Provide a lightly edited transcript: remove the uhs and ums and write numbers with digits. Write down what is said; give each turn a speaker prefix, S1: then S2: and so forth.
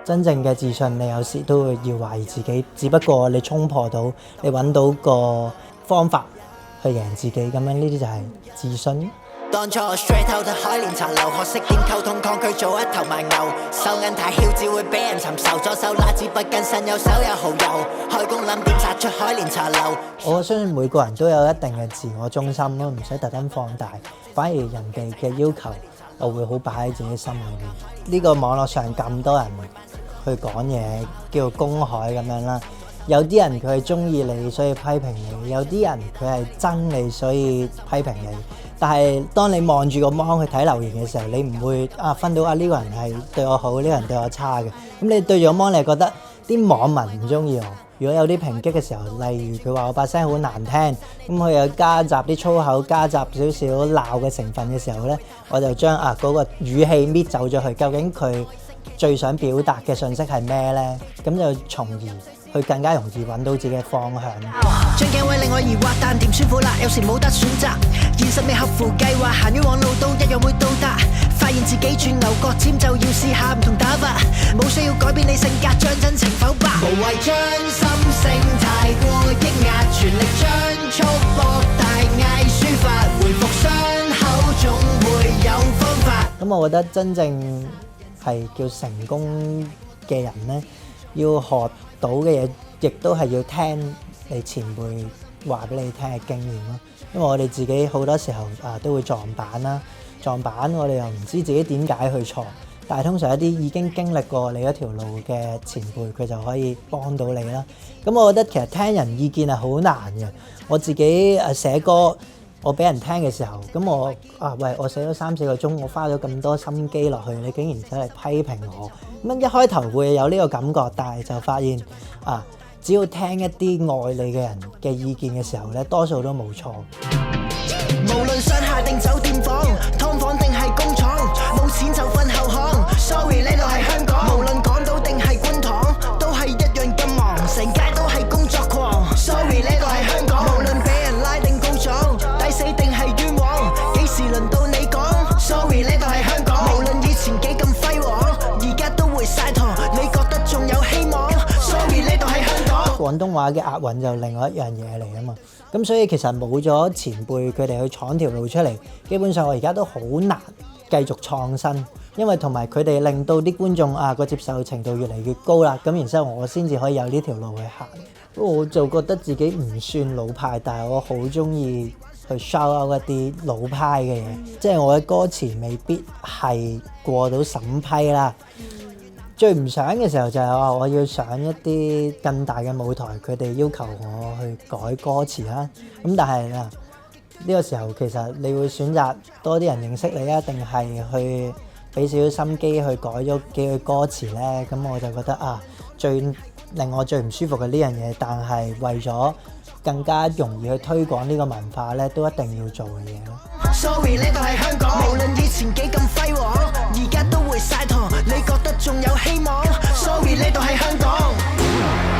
S1: 真正嘅自信，你有時都會要懷疑自己，只不過你衝破到，你揾到個方法去贏自己，咁樣呢啲就係自信。
S2: 當初我 straight out 海連茶樓，學識點溝通，抗拒做一頭賣牛，手眼太囂只會俾人尋仇，左手拿支筆跟身，右手有蠔油，開工諗點殺出海連茶樓。
S1: 我相信每個人都有一定嘅自我中心咯，唔使特登放大，反而人哋嘅要求我會好擺喺自己心裏面。呢個網絡上咁多人去講嘢，叫做公海咁樣啦。有啲人佢係中意你，所以批評你；有啲人佢係憎你，所以批評你。但係當你望住個芒去睇留言嘅時候，你唔會分到呢個人係對我好，呢個人對我差嘅。咁你對住個芒，你係覺得啲網民唔中意我。如果有啲抨擊嘅時候，例如佢話我把聲好難聽，咁佢又加雜啲粗口，加雜少少鬧嘅成分嘅時候呢，我就將嗰個語氣搣走咗佢。究竟佢最想表達嘅信息係咩呢？咁就從而去更加容易揾到自己嘅方向。
S2: 將鏡位令我疑惑，但甜舒苦辣，有時冇得選擇。現實未合乎計劃，行冤枉路都一樣會到達。發現自己轉牛角尖，就要試下唔同打法。冇需要改變你性格，將真情剖白。無謂將心聲太過抑壓，全力將束縛大嗌抒發，回復傷口總會有方法。
S1: 咁我覺得真正係叫成功嘅人呢，要學到嘅嘢，亦都係要聽你前輩話俾你聽嘅經驗咯。因為我哋自己好多時候都會撞板啦，撞板我哋又唔知自己點解去錯，但係通常一啲已經經歷過你嗰條路嘅前輩，佢就可以幫到你啦。咁我覺得其實聽人意見係好難嘅。我自己寫歌，我俾人聽嘅時候，咁我寫咗3-4個鐘，我花咗咁多心機落去，你竟然走嚟批評我，咁一開頭會有呢個感覺，但係就發現只要聽一啲愛你嘅人嘅意見嘅時候咧，多數都冇錯。
S2: 無論商廈定酒店房，劏房定係工廠，冇錢就瞓後巷。Sorry 呢度係香港，無論港島定係觀塘，都係一樣咁忙，成街都係工作狂。Sorry 呢度係香港，無論俾人拉定告狀，抵死定係冤枉，幾時輪到你講 Sorry 呢度係香港，無論以前幾咁輝煌，而家都會晒堂。你覺得仲有希望 Sorry 呢度係香港。
S1: 廣東話嘅押韻就另外一樣嘢嚟啊嘛，咁所以其實冇咗前輩佢哋去闖條路出嚟，基本上我而家都好難繼續創新，因為同埋佢哋令到啲觀眾個接受程度越嚟越高啦，咁然之後我先至可以有呢條路去行。我就覺得自己唔算老派，但係我好中意去 shout out 一啲老派嘅嘢，即係我嘅歌詞未必係過到審批啦。最唔想嘅時候就係話我要上一啲更大嘅舞台，佢哋要求我去改歌詞啦。咁但係呢個時候其實你會選擇多啲人認識你啊，定係去俾少少心機去改咗幾句歌詞呢？咁我就覺得最令我最唔舒服嘅呢樣嘢，但係為咗更加容易去推廣呢個文化呢，都一定要做嘅嘢咯。
S2: Sorry 呢度係香港，無論以前幾咁輝煌，而家都會晒堂。你覺得仲有希望 Sorry 呢度係香港。